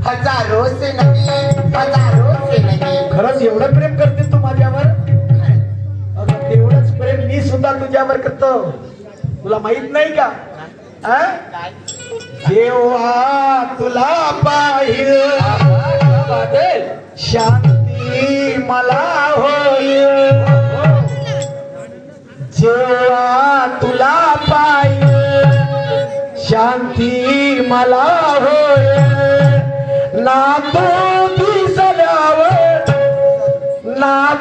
हजारो से नहीं खरंच एवढं प्रेम करते तू माझ्यावर? अगं तेवढंच प्रेम मी सुद्धा तुझ्यावर करतो. तुला माहित नाही का? जेव्हा तुला पाहिल शांती मला होईल. जेव्हा तुला पाहिल शांती मला होईल. ना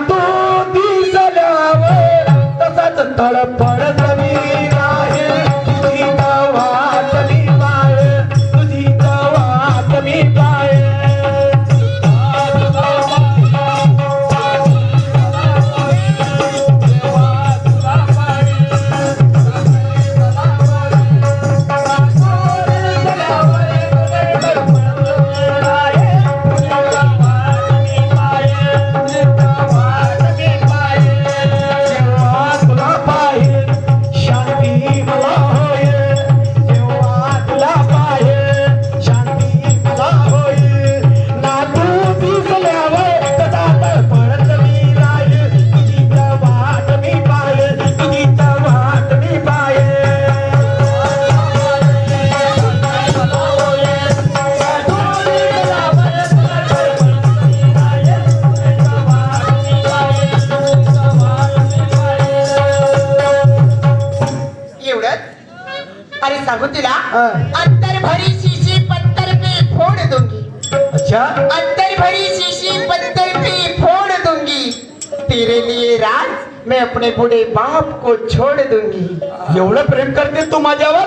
तू दिसल्यावर तसाच तळपडत मी राहील. तुझी वाट मी पाहिल, तुझी वाट मी पाहिल. सांगू तिला अंतर भरी शीशी पत्थर पे फोड़ दूंगी. अच्छा. अंतर भरी शीशी पत्थर पे फोड़ दूंगी. तेरे लिए राज मैं अपने बूढ़े बाप को छोड़ दूंगी. एवढं प्रेम करते तू माझ्यावर?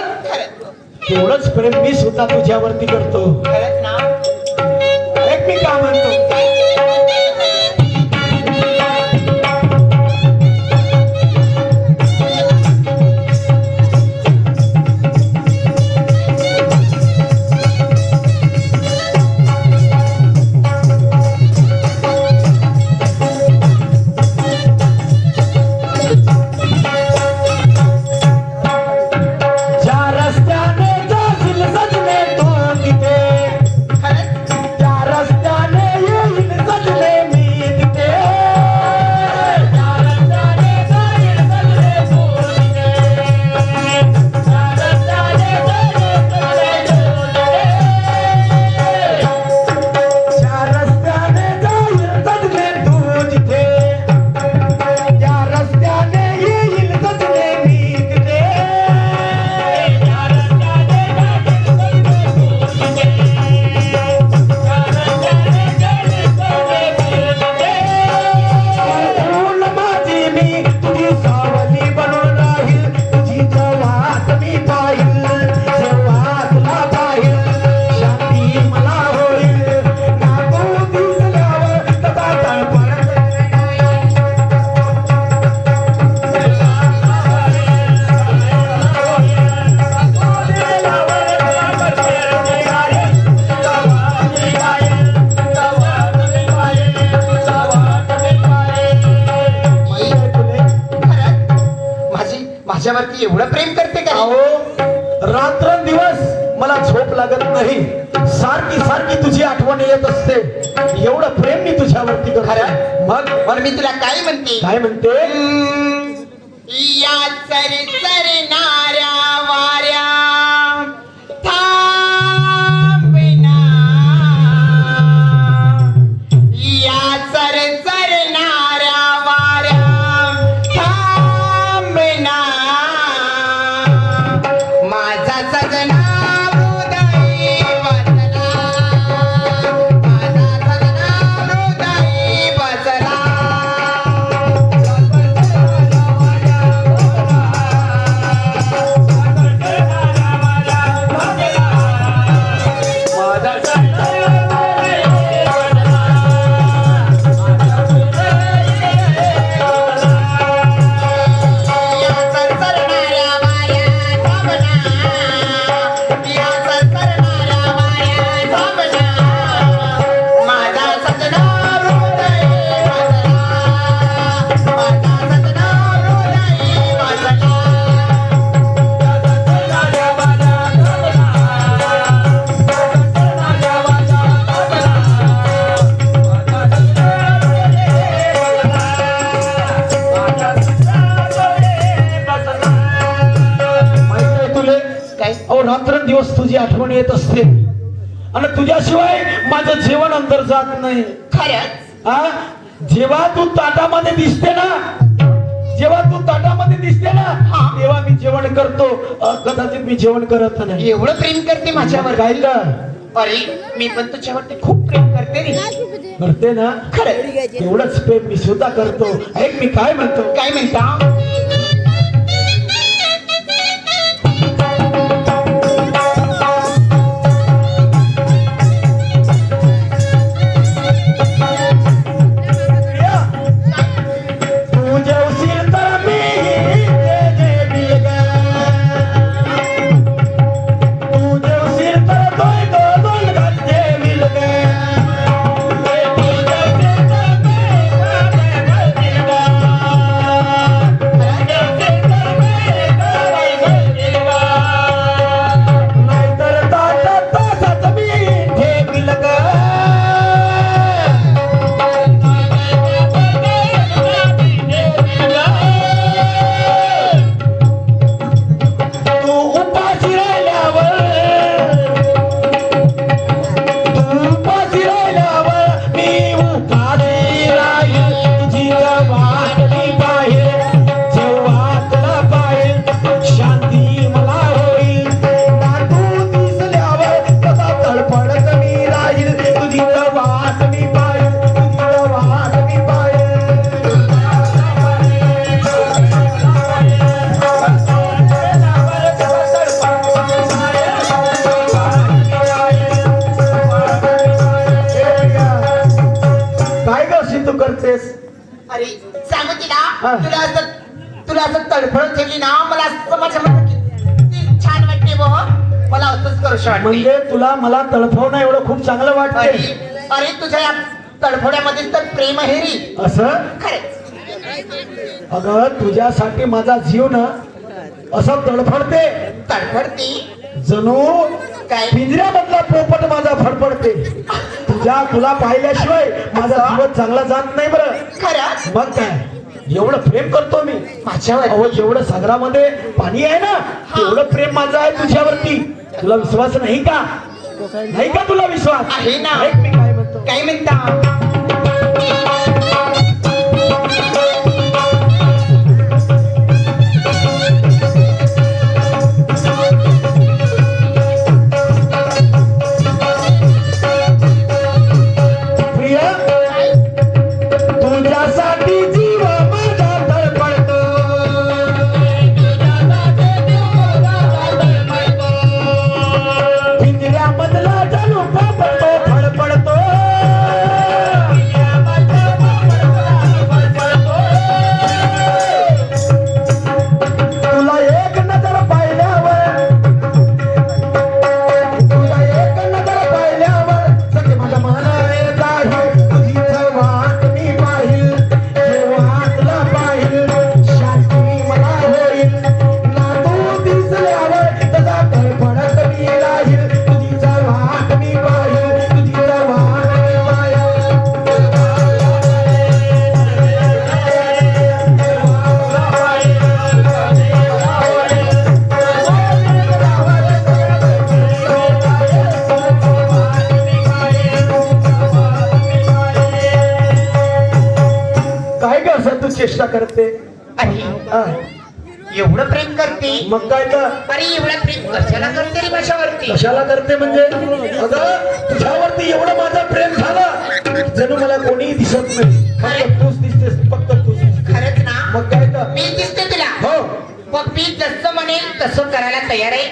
तेवढंच प्रेम मी सुद्धा तुझ्यावरती करतो. खरंच ना. एक मी का म्हणतो माझ्यावरती एवढं प्रेम करते का? रात्रंदिवस मला झोप लागत नाही. सारखी सारखी तुझी आठवण येत असते. एवढं प्रेम मी तुझ्यावरती करतो. मग मी तुला काय म्हणते? काय म्हणते? या सरसरणाऱ्या वाऱ्या थांबना. या सरसरणाऱ्या वाऱ्या थांबना. माझा सजना हृदय बसला. माझा सजना हृदय बसला. दिवस तुझी आठवण येत असते आणि तुझ्याशिवाय माझं जेवण अंतर जात नाही. खरंच हा, जेव्हा तू ताटामध्ये दिसते ना, जेव्हा तू ताटामध्ये दिसते ना, हा. तेव्हा मी जेवण करतो. कदाचित मी जेवण करत नाही. एवढं प्रेम करते माझ्यावर. काय का अरे मी पण तुझ्यावरती खूप प्रेम करते रे. करते ना? खरंच. एवढंच प्रेम मी सुद्धा करतो. ऐक मी काय म्हणतो. काय म्हणता? तू जेवशील तर मी जेवील ग. तू जेवशील तर दोन घास जेवील ग. तू जेवशील तर मी जेवील ग. तू जेवशील तर मी जेवील ग. नाहीतर ताटात तासात मी ठेवील ग. तू उपाशी राहिल्यावर मी उपाशी राहील. तुझी वाटली पाहिजे जेव्हा तुला पाहिजे शांती मला होईल. ना तू दिसल्यावर कसा तडफडत मी राहील. तुझी वाट मी पाहिजे, तुझी वाट मी पाहिजे. काय ग अशी तू करतेस? अरे सांगू तिला हा. तुला असं तडफडून ठेवली ना, मला असं माझ्या मनात किती छान वाटते बघ. मला असंच करूशी वाटते. म्हणजे तुला मला तडफवणं एवढं खूप चांगलं वाटतंय अरे अरे तुझ्या या तडफड्यामध्ये तर प्रेम आहे रे. असं? खरंच अगं तुझ्यासाठी माझा जीव ना असं तडफडते तडफडती. जणू काय? पिंजऱ्यामधला पोपट माझा फडफडते. तुला पाहिल्याशिवाय माझा जीवन चांगला जात नाही बरं. खरंच मग काय एवढं प्रेम करतो मी माझ्यावर. अहो जेवढं सागरामध्ये पाणी आहे ना तेवढं प्रेम माझं आहे तुझ्यावरती. तुला विश्वास नाही का? नाही का तुला विश्वास? आहे ना. ऐक मी काय म्हणतो. काय म्हणता? प्रिया तुझ्यासाठी जीव माझा तळपळतो. पिंजऱ्यामधला जणू पोपट फडफडतो. तुला एक नजर पाहिल्यावर सगळे माझ्या मनात आहे. तुझी वाट मी पाहिल जेव्हा तुला पाहिल शांती मला होईल. ना तू दिसल्यावर तसा तडफडत मी राहील. तुझी वाट मी पाहिल, तुझी वाट मी पाहिल. काय का असं तू चेष्टा करते? अरे हा, एवढं प्रेम करते. मग काय तर अरे एवढं प्रेम कशाला करते रे माझ्यावरती? कशाला करते म्हणजे? अगं तुझ्यावरती एवढं माझं प्रेम झालं जणू मला कोणीही दिसत नाही. फक्त तूच दिसतेस, फक्त तूच दिसतेस. खरंच ना? मग काय तर मी दिसते तुला. हो मग मी जसं म्हणेल तसं करायला तयार आहे.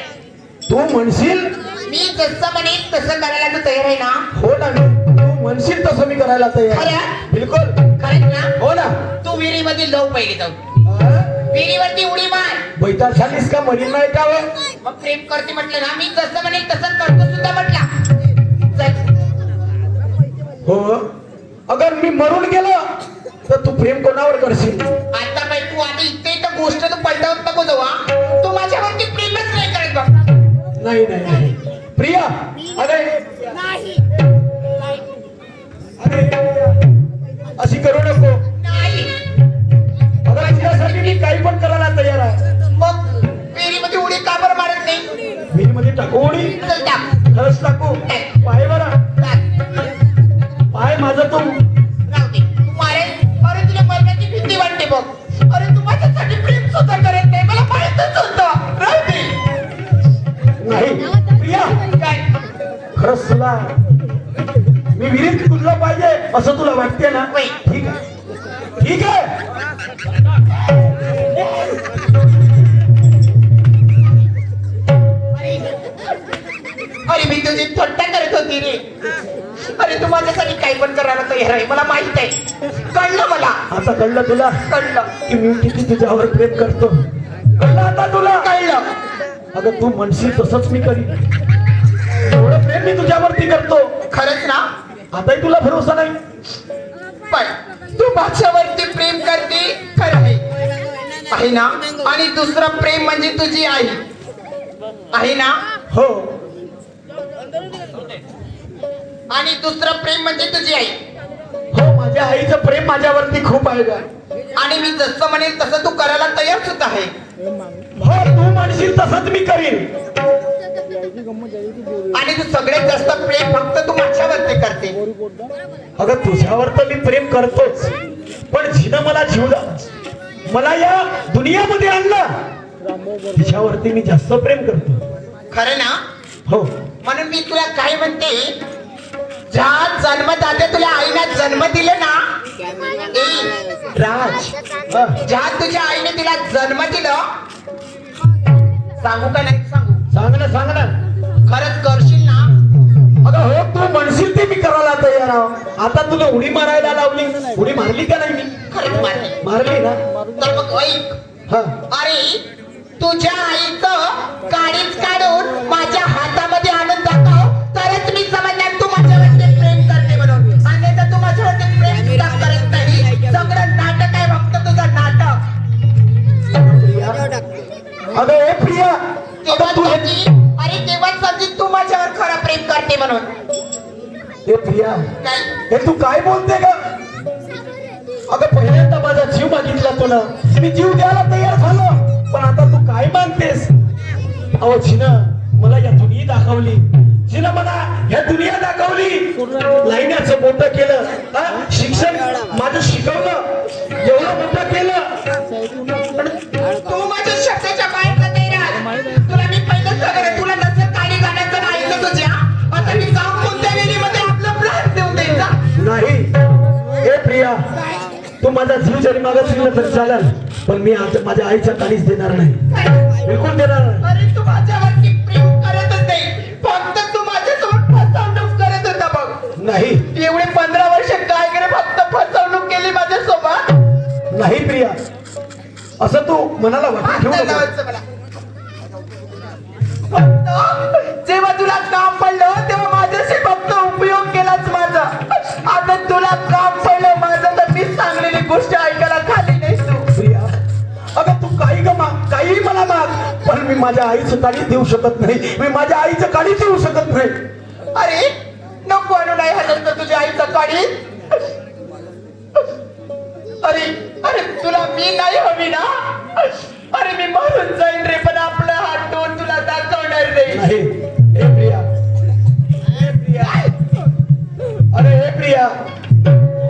तू म्हणशील मी जसं म्हणेल तसं करायला तू तयार आहे ना? हो ना. तू म्हणशील तसं मी करायला तयार आहे. खरं? बिलकुल. खरंच ना? हो ना. तू विहिरीमध्ये जाऊ पहिले जाऊ. हा? विहिरीवरती उडी मार. बैताल झालीस का? मरीन नाही का व? मग प्रेम करते म्हटलं ना, मी जसं म्हणेल तसं करतो सुद्धा म्हटला. चल. हो. अगर मी मरून गेलो तर तू प्रेम कोणावर करशील? आता बाई तू आता इथे तर गोष्ट तू पलटवत नको जाऊ हा. तू माझ्यावरती प्रेमच नाही करत बाबा. नाही नाही नाही प्रिया. अरे अरे अशी करू नको. नाही. अगं तुझ्यासाठी मी काही पण करायला तयार आहे. मग विहिरीमध्ये उडी का बरं मारत नाही? विहिरीमध्ये टाकू उडी. तुला मी विहिरीत कुदलं पाहिजे असं तुला वाटते ना? होय. ठीक आहे ठीक आहे. अरे मी तुझी थट्टा करत होती रे. अरे तू माझ्यासाठी काही पण करायला तयार आहे, मला माहित आहे. कळलं मला, आता कळलं तुला कळलं की मी किती तुझ्यावर प्रेम करतो? कळलं आता तुला? कळलं. अगं तू म्हणशील तसंच मी करीन. एवढं प्रेम मी तुझ्यावरती करतो. खरंच ना? आताही तुला भरोसा नाही? पण तू माझ्यावरती प्रेम करते, खरं आहे ना? आणि दुसरं प्रेम म्हणजे तुझी आई आहे ना? हो. आणि दुसरं प्रेम म्हणजे तुझी आई. हो माझ्या आईचं प्रेम माझ्यावरती खूप आहे का? आणि मी जसं म्हणेल तसं तू करायला तयार सुद्धा आहे. हो तू म्हणशील तसंच मी करीन. आणि तू सगळ्यात जास्त प्रेम फक्त तू माझ्यावरती करते. अगं तुझ्यावर तर मी प्रेम करतोच, पण जिनं मला मला या दुनियामध्ये आणलं तिच्यावरती मी जास्त प्रेम करतो. खरं ना? हो. म्हणून मी तुला काय म्हणते, ज्या जन्मदात्या तुला आईला जन्म दिले ना, राज, हा. ज्या तुझ्या आईने तिला जन्म दिलं, सांगू का नाही सांगू? सांग ना खरंच करशील ना? अगं हो तू म्हणशील ते मी करायला तयार आहो. आता तुला उडी मारायला लावली, उडी मारली का नाही? मी खरंच मारली. मारली ना? तर मग ऐक, हा. अरे तुझ्या आईचं काळीच काढून माझ्या हातामध्ये आणून दाखव, तरच मी समजणार तू माझ्यावरती प्रेम करते म्हणून. आणि तर तू माझ्यावरती प्रेम सुद्धा करत नाही. सगळं नाटक आहे, फक्त तुझं नाटक. अगं ए प्रिया, तेव्हा अगं तू अरे तेव्हा समजीत तू माझ्यावर खरं प्रेम करते म्हणून. ए प्रिया, काय? हे तू काय बोलते का? अगं पहिल्यांदा माझा जीव मागितला तुला, मी जीव द्यायला तयार झालो, पण आता तू काय मानतेस? अहो जिनं मला या दुनिया दाखवली, जिनं मला ह्या दुनिया दाखवली, लाईन्याचं मोठं केलं, हा? शिक्षण माझं शिकवलं, एवढं मोठं केलं. तू माझ्या शब्दाच्या बाहेर का नाही राहत? तुला मी पहिलं सगळं, तुला नसलं काळी गाण्याचं ऐकलं तुझ्या. आता मी काम कोणत्या वेळेमध्ये आपलं प्राण देऊन द्यायचा? नाही ए प्रिया, तू माझा जीव जरी मागत दिला तर चालेल, पण मी आता माझ्या आईच्या काळीच देणार नाही, बिलकुल देणार नाही. अरे तू माझ्यावरती प्रेम करतच नाही, फक्त तू माझ्यासोबत फसवणूक करत होता बघ. नाही एवढे 15 वर्ष काय करे, फक्त फसवणूक केली माझ्यासोबत. नाही प्रिया, असं तू मनाला वाटून ठेवू हात नको. लावायचं मला. फक्त जेव्हा तुला काम पडलं तेव्हा माझ्याशी फक्त उपयोग केलाच माझा. आता तुला काम पडलं माझं, तर मी सांगलेली गोष्ट ऐकायला खाली नाही तू. प्रिया, अगं तू काही काही मला माग, पण मी माझ्या आईचं काळी देऊ शकत नाही, मी माझ्या आईचं काळी देऊ शकत नाही. अरे नको आणू, नाही हलत तर तुझ्या आईचा काढी. अरे अरे तुला मी नाही हवी ना? अरे मी मरून जाईन रे, पण आपला हात ठेवून तुला दाखवणार नाही. नाही ए प्रिया, ए प्रिया, अरे ए प्रिया,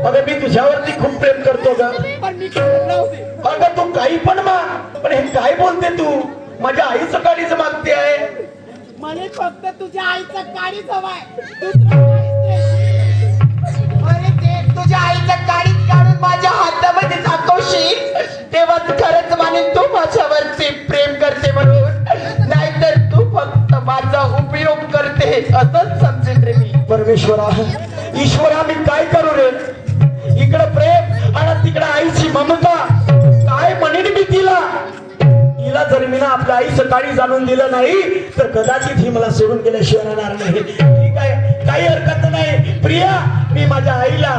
अगं मी तुझ्यावरती खूप प्रेम करतो ग. अगं तू काही पण माग, पण हे काय बोलते तू? माझ्या आईचं काळीच मागते आहे. मला फक्त तुझ्या आईचं काळीच हवाय, दुसरं काहीच नाही. अरे ते तुझ्या आईचं काढीच काढून माझ्या हातामध्ये दाखवशील, तेव्हाच खरंच मानेन तू माझ्यावरती प्रेम करते म्हणून. नाहीतर तू फक्त माझा उपयोग करते असंच समजेन रे मी. परमेश्वरा, ईश्वरा, मी काय करू रे? इकडं प्रेम आणि तिकडं आईची ममता, काय म्हणेन मी तिला? तिला जर मी ना आपल्या आईचं काळी जाणून दिलं नाही तर कदाचित ही मला सोडून गेल्याशिवाय राहणार नाही. ठीक आहे, काही हरकत नाही प्रिया, मी माझ्या आईला.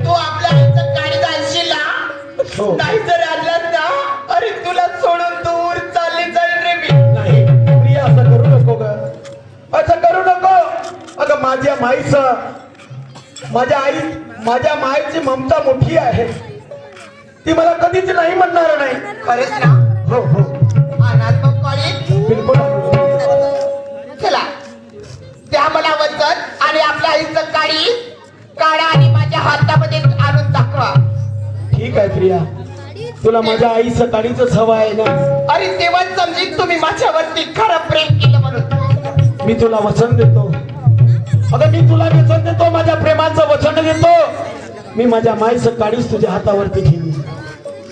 तू आपल्या आईचं काढी आणशील ना? हो. नाही जर आणलास ना, अरे तुला सोडून दूर चालली जाईल रे मी. नाही प्रिया, असं करू नको ग, असं करू नको. अगं माझ्या माईची ममता मोठी आहे, ती मला कधीच नाही म्हणणार नाही. खरंच ना? हो हो, अनाथ मग काढी. बिलकुल. चला त्या मला वचन आणि आपल्या आईचं काढी काढा आणि माझ्या हातामध्ये आणून दाखवा. ठीक आहे प्रिया, तुला माझ्या आईचं काळीच हवं आहे ना? अरे तेव्हा समजेल तुम्ही माझ्यावरती खरं प्रेम केलं म्हणून. मी तुला वचन देतो. तुला वचन देतो, माझ्या प्रेमाचं वचन देतो, मी माझ्या मायचं काळीच तुझ्या हातावरती ठेवी.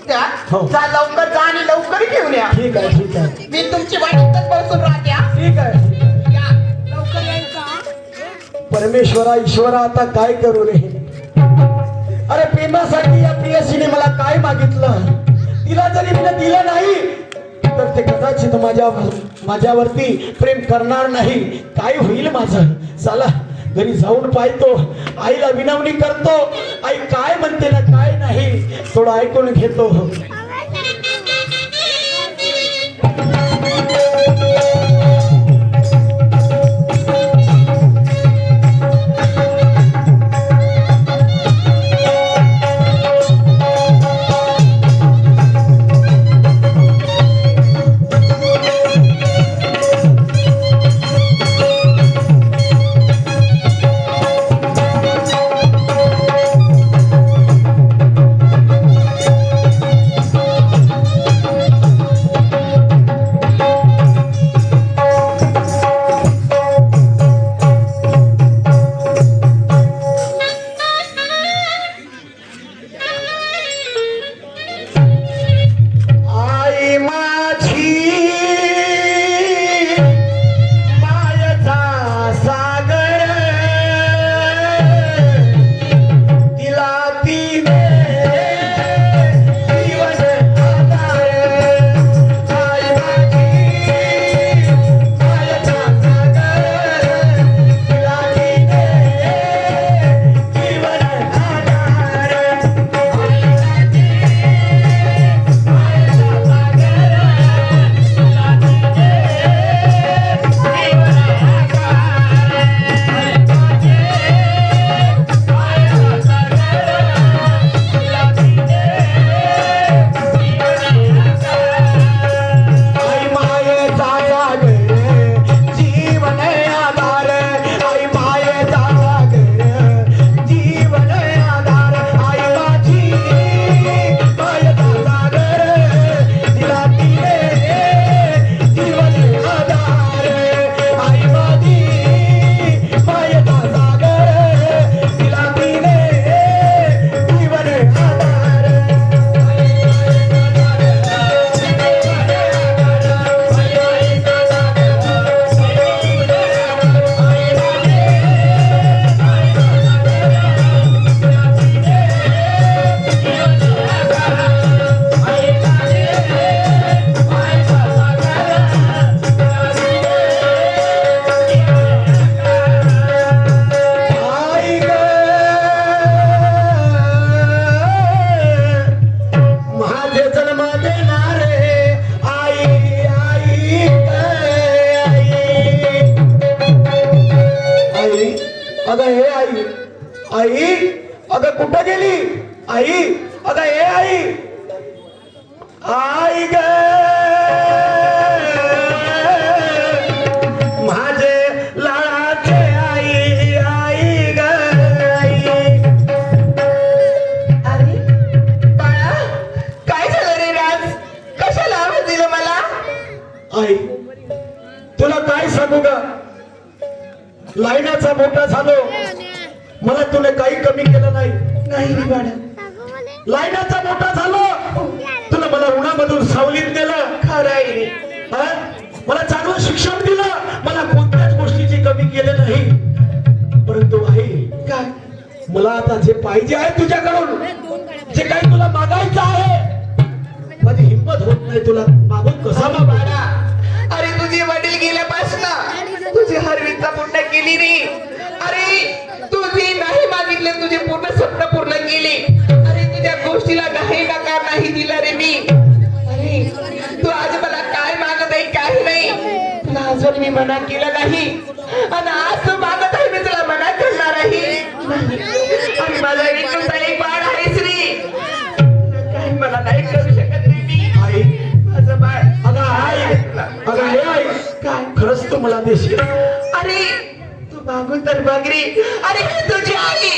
त्या हो. जा लवकर जा आणि लवकर घेऊन या. ठीक आहे, ठीक आहे, मी तुमची वाटतच बसून राहते हा. ठीक आहे. या लवकर यायचं हा. परमेश्वरा ईश्वरा आता काय करू रे. अरे प्रेमासाठी या प्रियसीने मला काय मागितलं, तिला जरी मी दिलं नाही तर ते कदाचित माझ्यावरती प्रेम करणार नाही. काय होईल माझं. चला घरी जाऊन पाहतो, आईला विनवणी करतो, आई काय म्हणते ना काय नाही थोडं ऐकून घेतो. आई माझी मायेचा सागर, तिला तिने जीवन आधार. आई माझी मायेचा सागर, तिला तिने जीवन आधार. आई मायेचा सागर, जीवन आधार. आई मायेचा सागर, जीवन आधार. आई माझी मायेचा सागर, तिला तिने जीवन आधार. आई माझी मायेचा सागर, तिला तिने जीवन आधार. आई ग माझे जन्म देणारे आई, आई ग आई. अगं हे आई, आई अगं कुठं गेली आई. अगं हे आई, आई ग माझे लाडाचे आई, आई ग आई. अरे बाळा काय झालं रे राज, कशाला आवाज दिलं मला. आई तुला काय सांगू ग, लाईनाचा मोठा झालो, मला तुला काही कमी केलं नाही. नाही रे बाळा, लाईनाचा मोठा झालो, तुला मला उन्हामधून सावलीत नेलं. खरं आहे रे. हा? मला चांगलं शिक्षण दिलं, मला कोणत्याच गोष्टीची कमी केलं नाही. परंतु आई काय मला आता जे पाहिजे आहे तुझ्याकडून, जे काही तुला मागायचं आहे, माझी हिंमत होत नाही तुला मागून कसा मागू. बाळा, अरे तुझे वडील गेल्यापासून तुझी हर इच्छा पूर्ण केली रे. अरे तुझी नाही मागितले, तुझे पूर्ण स्वप्न पूर्ण केली. अरे तुझ्या गोष्टीला नाही नकार नाही दिला रे मी. अरे तू आज मला काय मागत आहे काय नाही, तुला अजून मी मना केलं नाही, आणि आज तू मागत आहे मी तुला मना करणार आहे. आणि माझा एकुलता एक बाळ आहे श्री, काही मला नाही करू शकत रे मी. आई माझं बाळ. अगं आई, अगं हे आई काय खरंच तू मला देशील. अरे तू मागून तर बघ रे. अरे ही तुझी आई,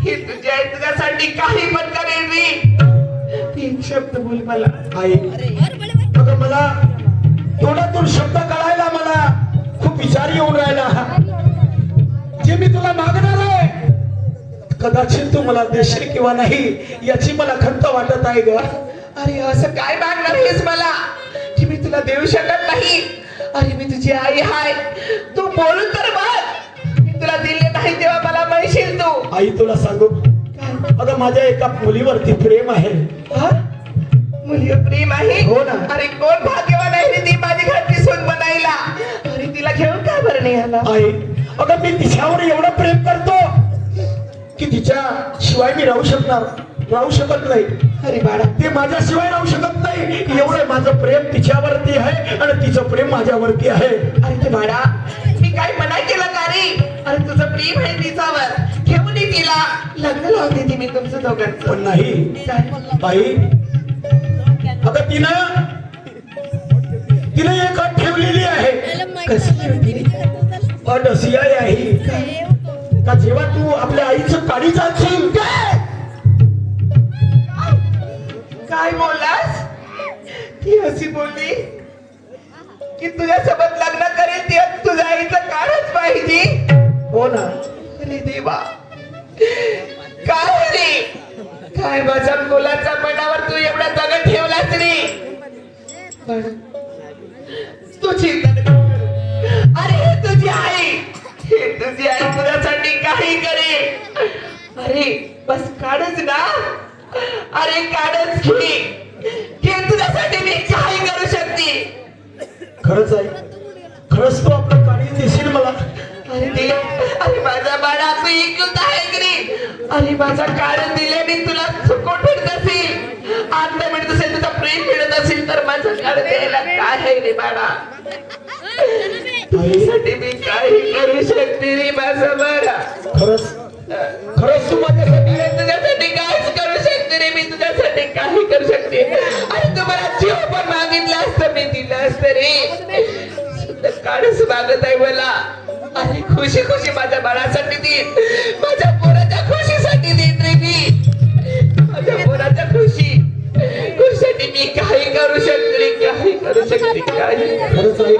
ही तुझी आई, तुझ्यासाठी काही पण करेल मी. तीन शब्द बोल मला. आई अगं मला तोंडातून शब्द कळायला मला खूप विचार येऊन राहिला. जे मी तुला मागणार आहे कदाचित तू मला देशील किंवा नाही याची मला खंत वाटत आहे ग. अरे असं काय मागणार आहेस मला की मी तुला देऊ शकत नाही? अरे मी तुझी आई हाय, तू बोलून तर बघ. मी तुला दिले नाही तेव्हा मला म्हणशील तू. आई तुला सांगू अगं माझ्या एका मुलीवरती प्रेम आहे. हा? मुलीवर प्रेम आहे? हो ना. अरे कोण भाग्यवान आहे रे ती माझी घरची सून बनायला. अरे तिला घेऊन का बरं नाही आला? आई अगं मी तिच्यावर एवढं प्रेम करतो की तिच्या शिवाय मी राहू शकत नाही. अरे बाळा, ते माझ्याशिवाय राहू शकत नाही. एवढं माझं प्रेम तिच्यावरती आहे आणि तिचं प्रेम माझ्यावरती आहे. अरे ते बाळा, मी काय मना केलं का रे? अरे तुझं प्रेम आहे तिच्यावर, घेऊन ये तिला, लग्न लावून देते मी तुमचं दोघांचं. पण नाही बाई अगं तिनं एक अट ठेवलेली आहे. कसली होती रे? अट अशी आहे का जेव्हा तू आपल्या आईचं काळी जाशील काय बोललास? ती अशी बोलली की तुझ्यासोबत लग्न करेल ती तुझ्या आईचं काढच पाहिजे. हो ना. अरे देवा, काय रे? काय माझ्या मुलाच्या मनावर तू एवढा दगड ठेवलास रे? पण तू चिंता नको करू. अरे हे तुझी आई तुझ्यासाठी काही करे. अरे बस काढच ना. अरे काढच घे तुझ्यासाठी मी काही करू शकते. खरंच आहे. खरंच तू आपलं काळी देशील मला. अरे माझा बाळा तू ऐकत आहे की नाही? अरे माझा कारण दिल्याने तुला सुकून भेटत असेल, आनंद मिळत असेल, तुझा प्रेम मिळत असेल तर माझं कारण द्यायला काय आहे रे बाळा? तुझ्यासाठी मी काही करू शकते रे माझा बाळा. खरंच तू माझ्यासाठी तुझ्यासाठी काहीच करू शकते रे मी. तुझ्यासाठी काही करू शकते. अरे तुम्हाला जीव पण मागितला असतं मी दिलं असतं रे. काढच मागत आहे मला. अरे खुशी खुशी माझ्या बाळासाठी देईन, माझ्या पोराच्या खुशीसाठी देईन रे मी. माझ्या पोराच्या खुशीसाठी मी काही करू शकते रे, काही करू शकते. काही खरंच आहे.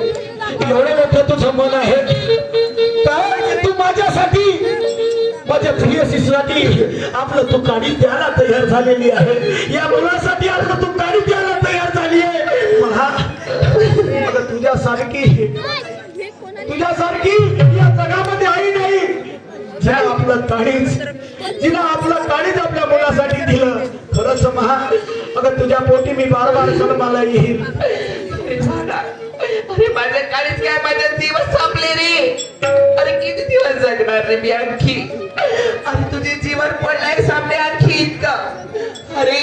एवढं मोठं तुझं मन आहे काय तू माझ्यासाठी माझ्या प्रियसीसाठी आपलं तू काढी द्यायला तयार झालेली आहे. या मुलासाठी आपलं तू काढी द्यायला तयार झाली आहे. तुझ्यासारखी या जगामध्ये आई नाही ज्या आपलं जिला आपलं काळीज आपल्या मुलासाठी दिलं. खरंच अगं तुझ्या पोटी मी बार जन्माला येईल. अरे माझ्या काळीच काय, माझे दिवस संपले रे. अरे किती दिवस जगणार रे मी आणखी? अरे तुझे जीवन पडलाय सामने आणखी इतकं. अरे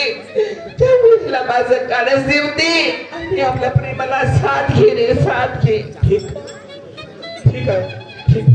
त्या मुलीला माझं काळच देऊ दे आणि आपल्या प्रेमाला साथ घे रे, साथ घे. ठीक आहे. ठीक.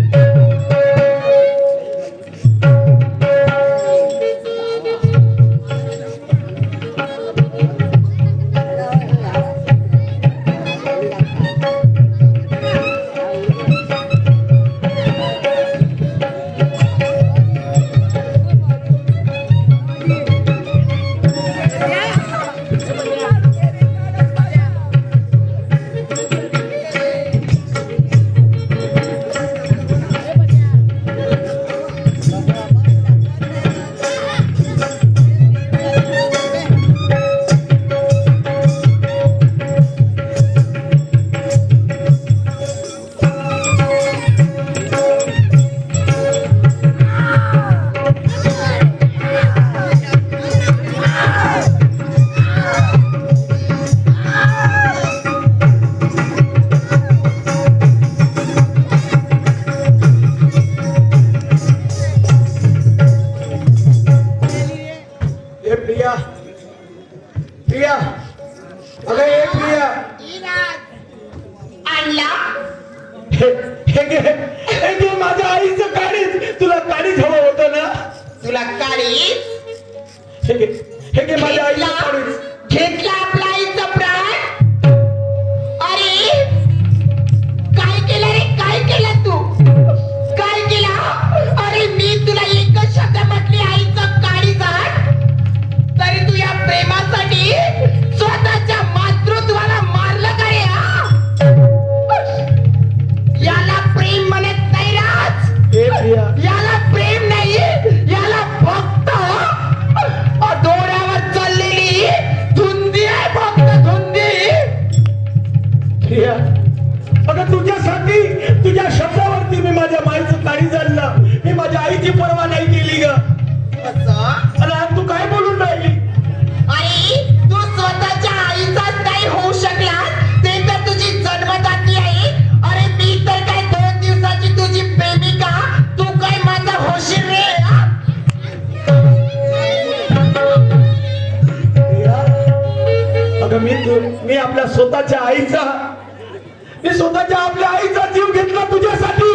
माझी पर्वा नाही केली ग. असं? अरे तू काय बोलून राहिली? आई तू स्वतःच्या आईचाच नाही होऊ शकला ते तर तुझी जन्मदाती आहे. अरे मी तर काय 2 दिवसाची तुझी प्रेमिका, तू काय माझा होशील रे हा? अगं मी आपल्या स्वतःच्या आईचा आपल्या आईचा जीव घेतला तुझ्यासाठी.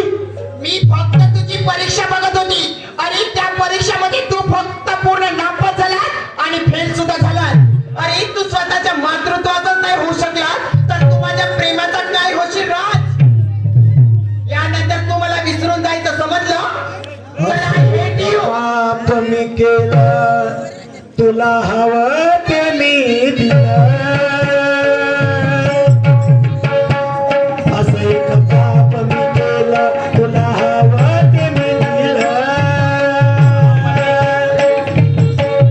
मी फक्त तुझी परीक्षा बघत होती आणि त्या परीक्षेमध्ये तू फक्त पूर्ण नापास झाला आणि फेल सुद्धा झाला. अरे तू स्वतःच्या मातृत्वाचाच नाही होऊ शकला तर तू माझ्या प्रेमाचा काय होशील राज? यानंतर तू मला विसरून जायचं समजलं? चल, I hate you. पाप मी केलं, तुला हवं ते मी दिलं. असं एक पाप मी केलं, तुला हवं ते मी दिलं.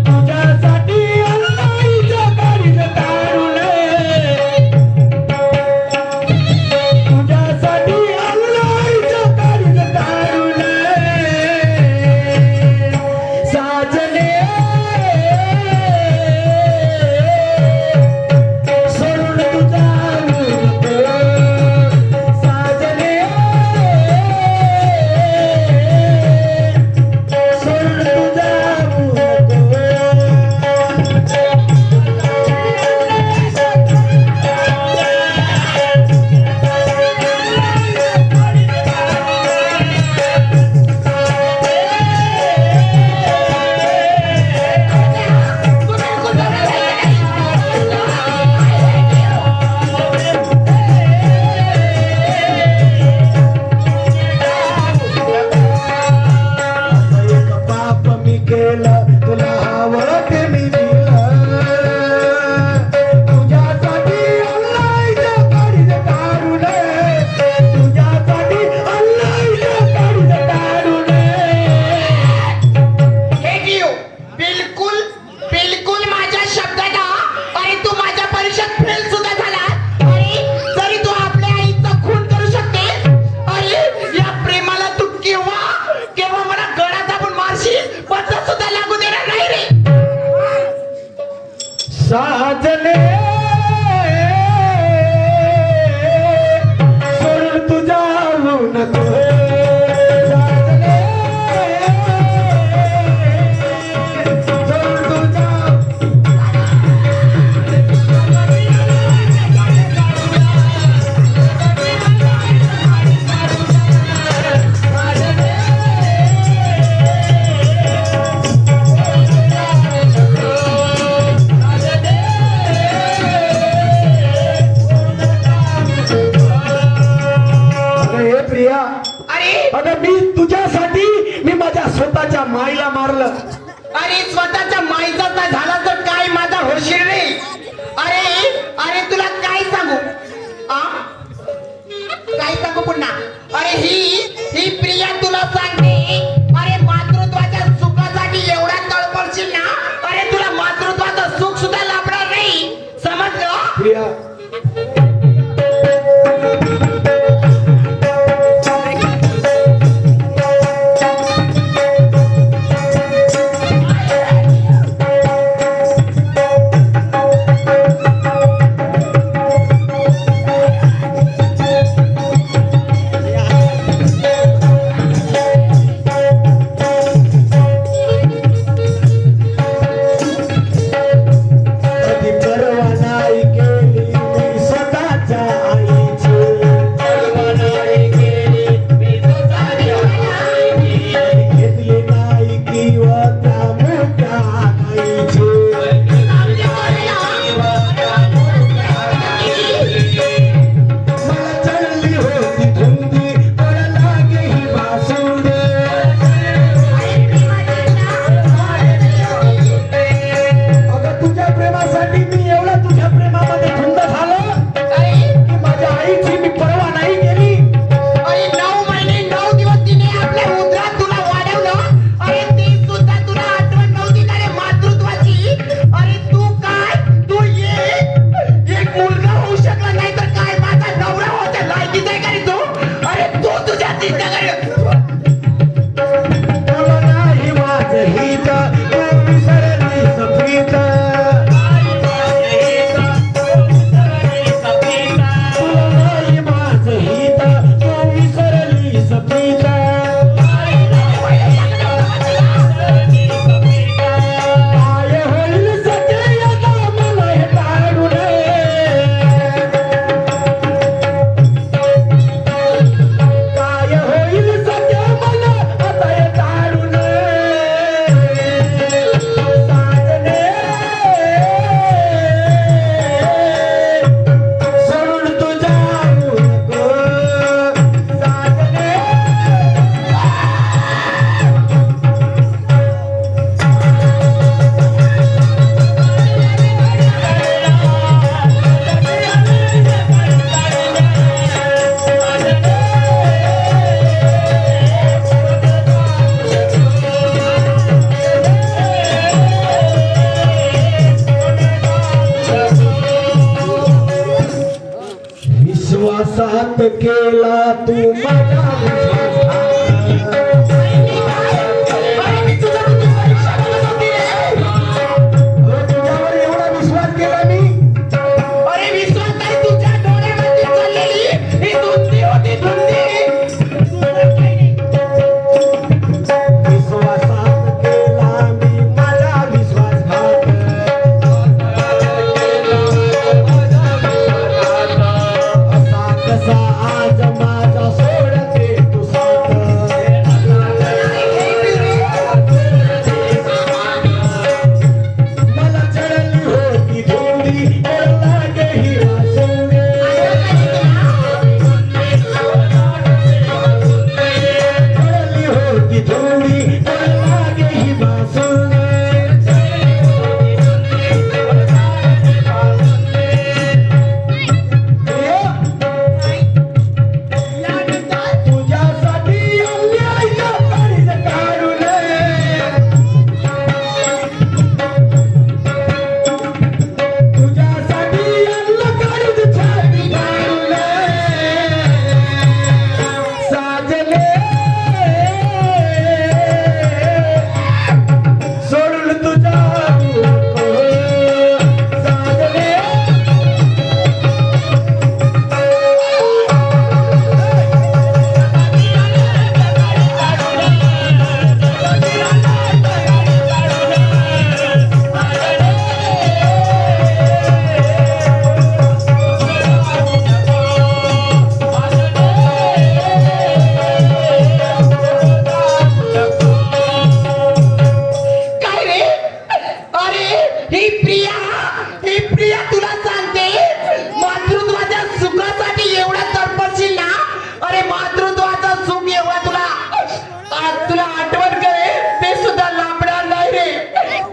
तुझ्यासाठी अल्लाहीचं काळीज तारुण, तुझ्यासाठी अल्लाहीचं काळीज तारुण. साजने सोडून तुझा नको, साजने सोडून तुझा नको. एक पाप मी केलं, तुला हवं ते मी दिलं. तुझ्यासाठी अल्लाहीचं काळीज तारुण, तुझ्यासाठी अल्लाहीचं काळीज तारुण. Hate you. बिलकुल बिलकुल माझ्या शब्दात हा. अरे तू माझ्या परीक्षेत फेल सुद्धा झाला. अरे तरी तू आपल्या आईचा खून करू शकते. अरे या प्रेमाला तू केव्हा केव्हा मला गळा दाबून मारशील पत्ता सुद्धा लागू देणार नाही रे. साजने सोडून तू जाऊ नको, साजने सोडून तू जाऊ. अगं हे प्रिया, अरे अगं मी तुझ्यासाठी मी माझ्या स्वतःच्या माईला मारलं. अरे स्वतःच्या माईचा नाही झाला तर काय माझा होशील रे? अरे अरे तुला काय सांगू आ? काय सांगू पुन्हा? अरे ही प्रिया तुला सांगते. अरे मातृत्वाच्या सुखासाठी एवढा तळपडशील ना, अरे तुला मातृत्वाचं सुख सुद्धा लाभणार नाही समजलं? प्रिया, केला तू माझा विश्वासघात. अरे मी तुझा किती परीक्षा करत होती रे. तुझ्यावर एवढा विश्वास केला मी. अरे विश्वास नाही, तुझ्या डोळ्यामध्ये चाललेली ही धुंदी होती, धुंदी. विश्वासात केला मी माझा विश्वासघात. असा कसा आज माझा सोडते तू साथ. मला चढली होती धुंदी लागे हिरा सोने. चढली होती धुंदी लागे हिरा सोने. तुझ्यासाठी अन्यायच्या काळीज काढू नये. तुझ्यासाठी अन्न काळीज छाती काढू नये. साजले सोडून तुझ्या नको. साजले काय रे? अरे ही प्रिया तुला सांगते, मातृत्वाच्या सुखासाठी एवढा तडपडशील ना. अरे मातृत्वाचं सुख एवढं तुला आठवण करे ते सुद्धा लाभणार नाही रे.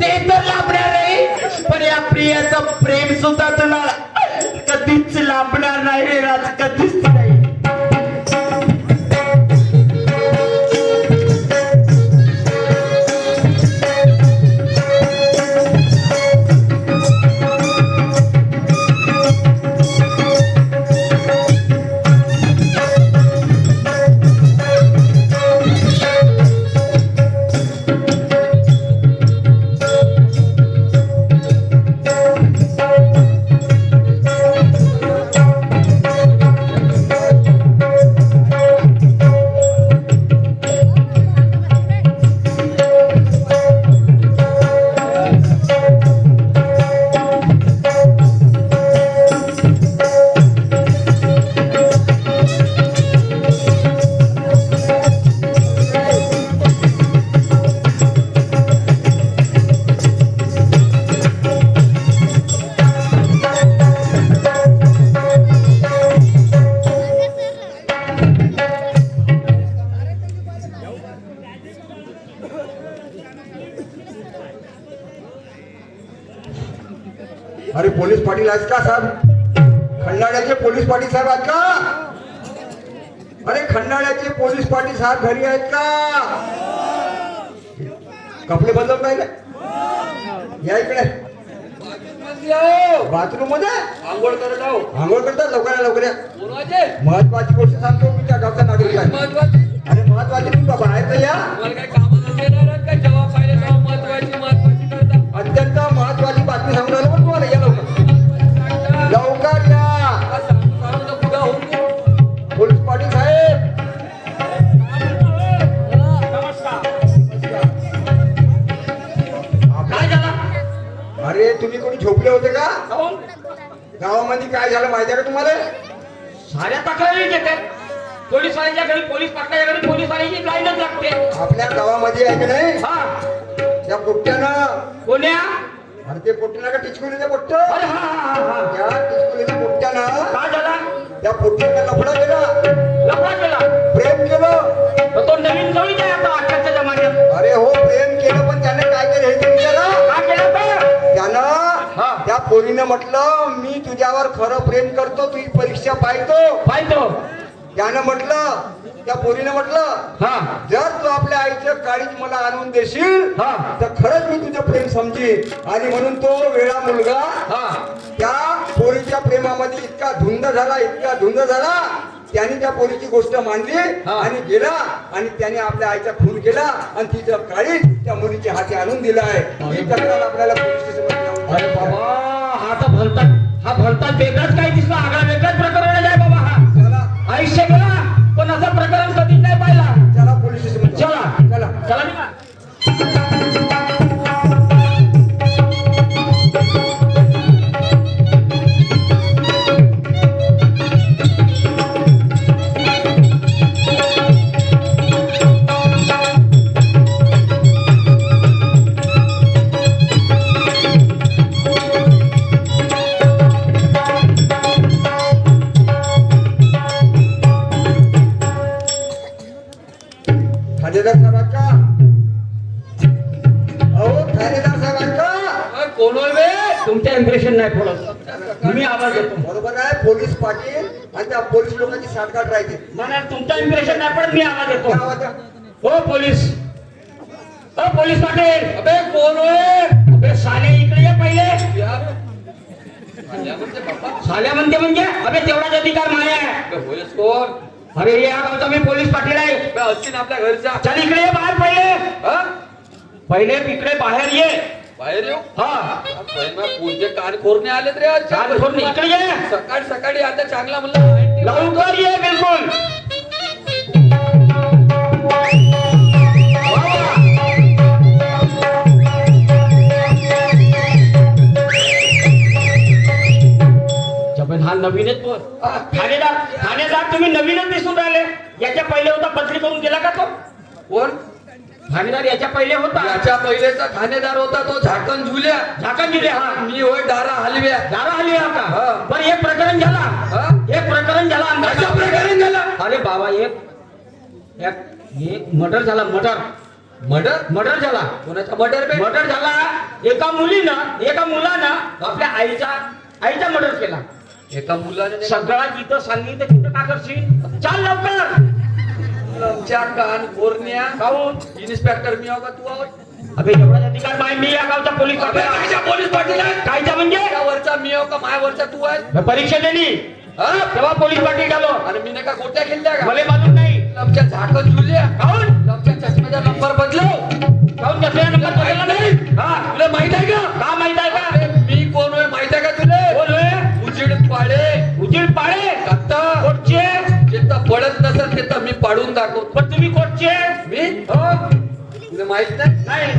ते तर लाभणार नाही, पण या प्रियाचं प्रेम सुद्धा तुला कधीच लाभणार नाही रे राज, कधीच नाही. अरे पोलीस पाटील आहेत का साहेब? खंडाळ्याचे पोलीस पाटील साहेब आहेत का? अरे खंडाळ्याचे पोलीस पाटील साहेब घरी आहेत का? कपडे बदलत नाही का? या इकडे बाथरूम मध्ये आंघोळ करत आहो. आंघोळ करतात. लवकर या, लवकर या. बोलवायचे महत्वाची गोष्ट सांगतो मी त्या गावचा नागरिक आहे. महत्वाचे. अरे महत्वाची तुम्ही बाहेर तर या. तुम्हाला काय कामाला देणार काय? जेव्हा पाहिजे तेव्हा महत्वाची करता. अत्यंत महत्वाची बातमी सांगून राहिलो पण तुम्हाला. या लवकर, लवकर या. पुढे होऊन दे. पोलीस पाटील साहेब काय झालं? अरे तुम्ही कोणी झोपले होते का? काहून? गावामध्ये काय झालं माहिती आहे का तुम्हाला? साऱ्या तक्रारी घेते. पोलीसवाल्यांच्या घरी पोलीस पाटलाच्या घरी पोलीसवाल्याची लाईनच लागते. आपल्या गावामध्ये आहे की नाही, हा त्या पोट्ट्यानं, कोण्या? अरे ते पोट्ट्यानं का टिचकुलीचं पोट्ट, अरे हा हा हा त्या टिचकुलीच्या पोट्ट्यानं काय झाला? त्या पोट्ट्यानं लफडा केला, लफडा केला. प्रेम केलं. तर तो नवीन जोडी आहे आता आजच्या जमान्यात. अरे हो प्रेम केलं, पण त्याने काय केलं हे तर विचारा. काय केलं तर? त्यानं त्या पोरीनं म्हटलं मी तुझ्यावर खरं प्रेम करतो, तुझी परीक्षा पाहतो. पाहतो. त्यानं म्हटलं, त्या पोरीनं म्हटलं हा जर तू आपल्या आईचं काळीज मला आणून देशील हा तर खरंच मी तुझं प्रेम समजेन. आणि म्हणून तो वेळा मुलगा हा त्या पोरीच्या प्रेमामध्ये इतका धुंद झाला, इतका धुंद झाला त्याने त्या पोलीसची गोष्ट मांडली हा. आणि गेला आणि त्याने आपल्या आईचा खून केला आणि तिचं काळीज त्या मुलीच्या हाती आणून दिला आहे ही तक्रार आपल्याला पोलीस स्टेशनमध्ये जाऊन अरे बाबा हा भलता वेगळाच काय दिसला आगळा वेगळाच प्रकरण आहे बाबा हा चला आयुष्य गेला पण असं प्रकरण कधीच नाही पाहिला चला पोलीस स्टेशनमध्ये जाऊ. चला चला चला निघा. ठाणेदार साहेबांका अहो ठाणेदार साहेबांका कोण होय बे? तुमच्या इम्प्रेशन नाही पडत मी आवाज देतो बरोबर आहे पोलीस पाटील आणि त्या पोलीस लोकांची साठगाठ राहते मला तुमचा इम्प्रेशन नाही पडत मी आवाज देतो त्या आवाजात हो पोलीस पोलीस पाटील अबे कोण होय अबे साले इकडे ये पहिले साल्या म्हणते म्हणजे अबे तेवढाच अधिकार माया आहे कोण अरे या गावचा मी पोलीस पाटील आहे असतील आपल्या घरच्या चल इकडे ये बाहेर पहिले हा? पहिले इकडे बाहेर ये बाहेर येऊ हा कोणते कानखोरणे आलेत रे आज? चाल फोन इकडे ये सकाळी सकाळी आता चांगला म्हणलं लवकर ये बिलकुल हा नवीनच बोल ठाणेदार तुम्ही नवीनच दिसून राहिले याच्या पहिले होता बदली करून गेला का तो कोण ठाणेदार याच्या पहिले होता याच्या पहिलेचा ठाणेदार होता तो झाकण झुल्या झाकण दिले हा मी होय डारा हलव्या दारा आली हा. का बरं एक प्रकरण झाला हा? एक प्रकरण झाला आमच्या कशा गावात. प्रकरण झालं? अरे बाबा एक मर्डर झाला मर्डर झाला कोणाचा मर्डर बे मर्डर झाला एका मुलानं आपल्या आईचा मर्डर केला एका मुलाने नाही सगळा जिथं सांगितलं तिथं का करशील चाल लवकर आमच्या कानखोरण्या काहून इन्स्पेक्टर मी आहो का तू आहोत अबे एवढाच अधिकार माय मी या गावचा पोलीस अबे, पाटील कायच्या पोलीस पाटील आहे? कायचा म्हणजे त्या वरचा मी आहो का माया वरचा तू आहे परीक्षा दिली हा? तेव्हा पोलीस पाटील झालो आणि मी नाही का गोट्या खेळल्या का मला मालूम नाही आमच्या झाकण झुल्या काहून आमच्या चष्म्याचा नंबर बदलव काहून कसल्या नंबर बदलला नाही हा तुला माहित आहे का माहित आहे का अरे, मी कोण होय माहित आहे का तुला कोण होय उजीड पाडे उजीड पाडे आता कोटचे जे तर पडत नसेल ते तर मी पाडून दाखवतो पण तुम्ही कोटचे मी हो तुला माहित नाही नाही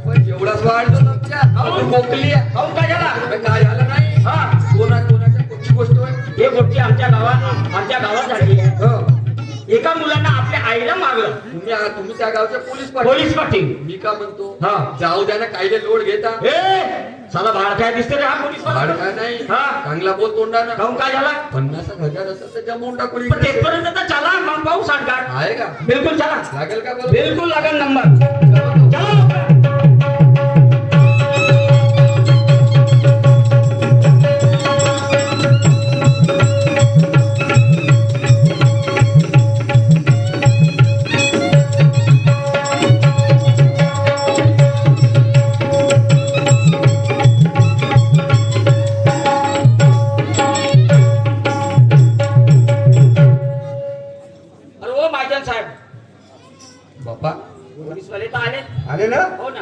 पण एवढाच वाढतो आमच्या आपण मोकली आहे. काहून काय झाला अबे, काय झालं नाही हा कोणाच्या कुठची गोष्ट होय हे गोष्टी आमच्या गावात झाली आहे हो. एका मुलांना आपल्या आईला मारलं तुम्ही त्या गावचे पोलीस पाटील पोलीस पाटील मी का म्हणतो हा. जाऊ द्या ना कायदे लोड घेता ए साला भाड काय दिसते रे हा पोलीस भाड पाटील काय नाही हा. चांगला बोल तोंडानं काहून काय झाला 50,000 असेल तर जमवून टाकू पण इकडे. तेथपर्यंत तर चला मग पाहू सांगतात आहे का बिलकुल चला लागेल का बोल बिलकुल लागेल नंबर चला लवकर. अरे ओ महाजन साहेब बाप्पा पोलीसवाले तर आले आले ना हो ना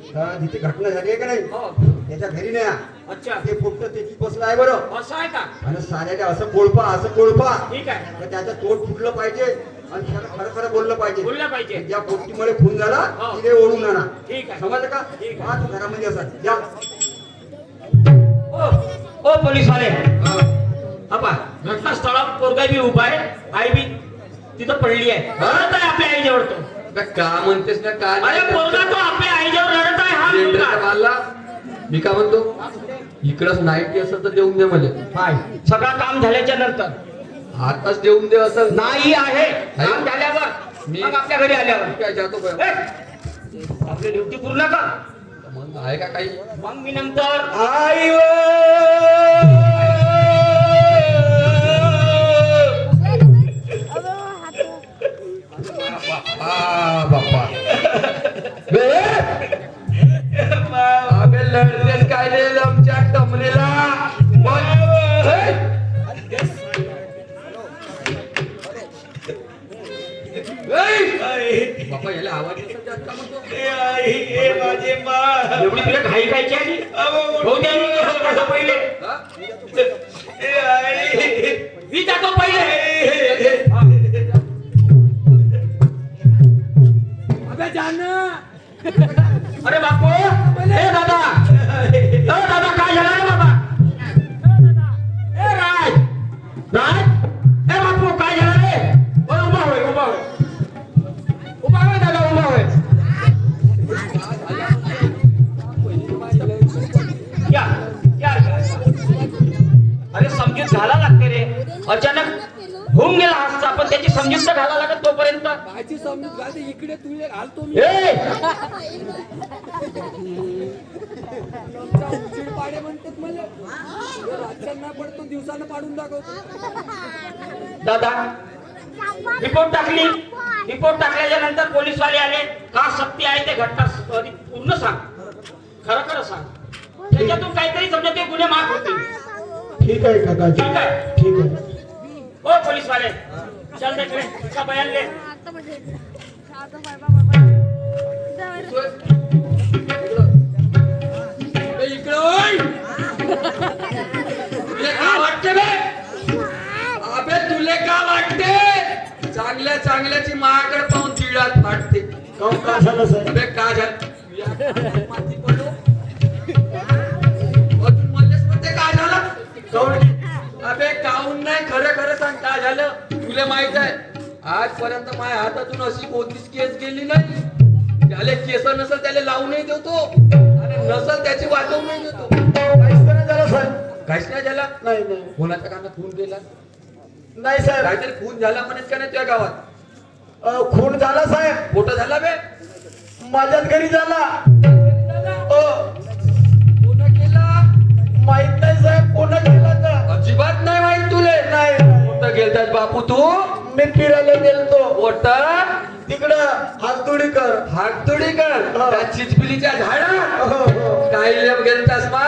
हा, जिथे घटना झाली आहे का नाही हो त्याच्या घरी नाही हा. अच्छा ते फक्त त्याची बसला आहे बरं असं आहे का आणि साऱ्याने असं कोळपा ठीक आहे तर त्याचं तोंड फुटलं पाहिजे आणि त्याला खरं खरं बोललं पाहिजे बोललं पाहिजे ज्या पोटीमुळे खून झाला हो. तिथे ओढून आणा ठीक आहे समजलं का ठीक आहे. हा तू घरामध्ये असा या ओ पोलीसवाले आपा घटनास्थळावर पोरगा बी उभा आहे आई बी तिथं पडली आहे रडत आहे आपल्या आईजवळ तो बे, का म्हणतेस ना का अरे पोरगा तो आपल्या आईजवळ रडत आहे हा सिलेंडरचा मुलगा मारला मी का म्हणतो इकडंच नाईटी असेल तर देऊन दे मला काय सगळं काम झाल्याच्या नंतर आताच देऊन दे असं नाही आहे काम झाल्यावर मी- मग आपल्या घरी आल्यावर काय जातो ए, काय आपली ड्युटी पूर्ण कर मग आहे का काही मग मी नंतर आई बाप्पा अबे लढतेस काय रे आमच्या कमरेला माझे मा एवढी तुला घाई खायची आली हो द्या मी जातो पहिले मी जातो पहिले अबे जान अरे बापू ए दादा काय झालं रे बाबा ए राज ए बापू काय झालं रे उभा होय दादा उभा होय या अरे समजूत घाला लागते रे अचानक होऊन गेला हातचा पण त्याची समजूत तर घाला लागत तोपर्यंत माझी समजूत घालते इकडे तुले घालतो मी ए उजेड पाडे म्हणतात मला रातच्यानं नाही पडतो दिवसानं पाडून दाखवतो दादा रिपोर्ट टाकल्याच्या नंतर पोलीसवाले आले का सक्ती आहे ते घटना पूर्ण सांग खरं सांग त्याच्यातून काहीतरी समजा ते गुन्हे माफ होतील ठीक आहे काकाजी ठीक आहे ठीक आहे हो पोलीसवाले चल देखले का बयान ले इकडे होय. तुले का वाटते बे अबे तुले का वाटते चांगल्या चांगल्याची माझ्याकडे पाहून चिडात फाटते काहून का झालं साहेब अबे का झालं माती पडलो तू म्हणलेस म्हणते का झालं काहून अबे काहून नाही खरं खरं सांग काय झालं तुला माहित आहे आजपर्यंत माझ्या हातातून अशी कोणतीच केस गेली नाही त्याला केस नसल त्याला लावू नाही देतो आणि नसल त्याची वाजवू नाही देतो काहीच तर नाही झालं साहेब काहीच नाही झाला नाही नाही कोणाच्या कानात खून गेला नाही साहेब काहीतरी खून झाला म्हणत का नाही तुझ्या गावात खून झाला साहेब मोठं झाला बे माझ्याच घरी झाला कोण केला माहित नाही साहेब कोण केला तर अजिबात नाही माहित तुले नाही कुठं गेलतास बापू तू मी फिरायला गेलतो मोठं तिकडं हातुडीकर हातोडी कर त्या चिचपिलीच्या झाडात हो हो काय गेलतास मा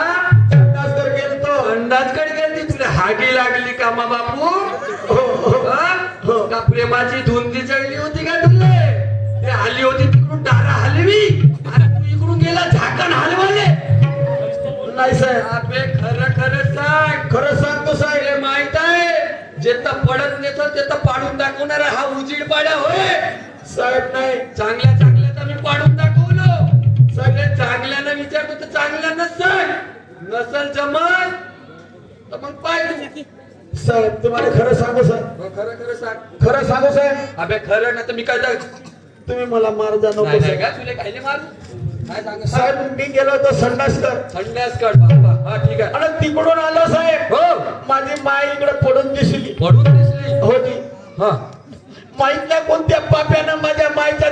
संडासकर गेलतो अंदाजकडे गेलती तुला हागी लागली का मा बापू हो हो हा? हो. का प्रेमाची धुंदी चढली होती का तुले ते आली होती तिकडून दारा हलवी आणि तू इकडून गेला झाकण हलवाले नाही साहेब अबे खरं खरं सांग खरं सांगतो साहेब तुले माहित आहे जेथं पडत नेतो तिथं पाडून दाखवणारा हा उजीड पाड्या होय साहेब नाही चांगल्या चांगल्याचं मी पाडून दाखवलं सगळे चांगल्यानं विचारतो तर चांगल्यानं सांग नसल जमत तर मग पाय तू साहेब तुम्हाला खरं सांगू साहेब हो, खरं खरं सांग खरं सांगू साहेब अबे खरं ना तर मी काय सांग तुम्ही मला मार जा नको नाही नाही साहेब. का तुला कायले मारू काय सांग साहेब मी गेलो होतो संडासकर संन्यास काढ बाबा हा ठीक आहे आणि तिकडून आलो साहेब हो माझी माय इकडे पडून दिसली पडून दिसली होती हा माहित नाही कोणत्या पाप्यानं माझ्या मायचा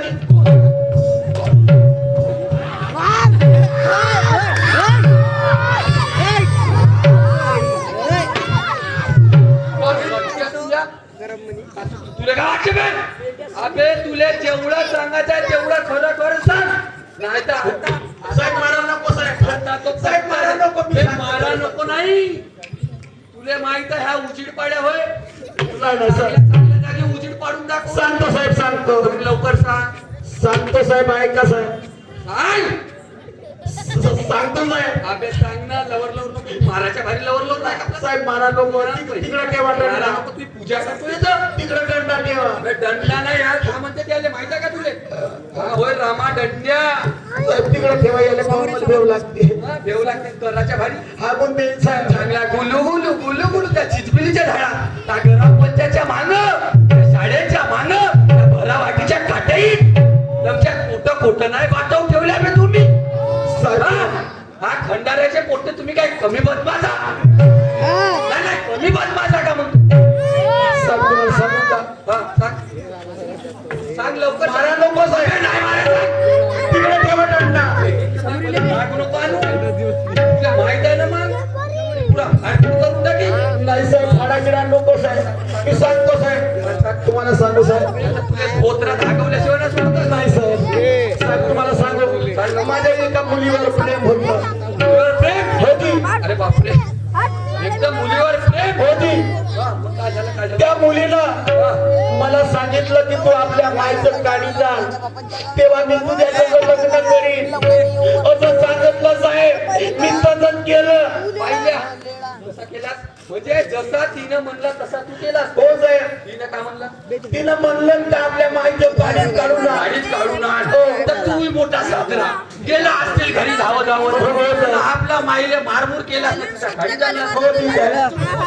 तुला काय वाटते बे अबे तुला जेवढं सांगायचं आहे तेवढं खरं खरं सांग नाही तर आता साहेब मारा नको साहेब आता तो साहेब मारा नको मी हे सांगतो. मारा नको नाही तुला माहित आहे ह्या उजीड पाड्या होय नाही नाही साहेब चांगल्या चांगल्या जागी उजीड पाडून दाखव सांगतो साहेब सांगतो लवकर सांग सांगतो साहेब ऐका साहेब सांग सांगतो साहेब अबे सांग ना लवर लवर नको माराच्या भारी लवर लवर नाही का साहेब मारा नको तिकडे ठेवा मारा दंडा नको तू पूजा करतो येतं तिकडे दंडा ठेवा अबे दंडला नाही यार का म्हणते त्याला माहित आहे का तुले हा होय रामा दंड्या साहेब तिकडे ठेवा याला पाहून मला भेव लागते हा, भेव लागते कराच्या भारी हा पण ते साहेब चांगला गुलू गुलू गुलू गुलू त्या चिचपिलीच्या झाडा त्या ग्रामपंचायतच्या मांग त्या शाळेच्या मांग त्या भरा वाटीच्या काटाईत तुमच्या खोटं नाही वाटवून ठेवल्या बे तुम्ही साहेब हा खंडाऱ्याचे पोट्टे तुम्ही काय कमी बदमाशा नाही नाही कमी बदमाशा का मग साहेब तुम्हाला सांगू का हा सांग सांग लवकर मारा नको साहेब नाही मारा सांग तिकडे ठेवा दंडा मागू नको आणू. तुला माहित आहे ना मग पुरा फाडफूड करून टाकी नाही साहेब फाडागिरा नको साहेब मी सांगतो साहेब तुम्हाला सांगू साहेब तुला धोत्रा दाखवल्याशिवाय ना सोडत नाही साहेब साहेब तुम्हाला सांगू माझ्या एका मुलीवर प्रेम होतं मुलीवर प्रेम होती अरे बापरे एकदम मुलीवर प्रेम होती मग काय झालं काय झालं त्या मुलीनं हा. मला सांगितलं की तू आपल्या मायचं गाडी जा, तेव्हा मी तुझ्या संग लग्न करीन असं सांगितलं साहेब. मी तसंच केलं. पाहिल्या कसा केलास म्हणजे जसा तिनं म्हणला तसा तू केलास. हो साहेब. तिनं काय म्हणला तिनं म्हणलं का आपल्या मायचं गाडी काढून आण. गाडीच काढून आण. हो. तर तूही मोठा साजरा गेला असतील घरी धावत धावत हो, हो. आपला माईले मारमूर केला गाडी हो ठीक आहे.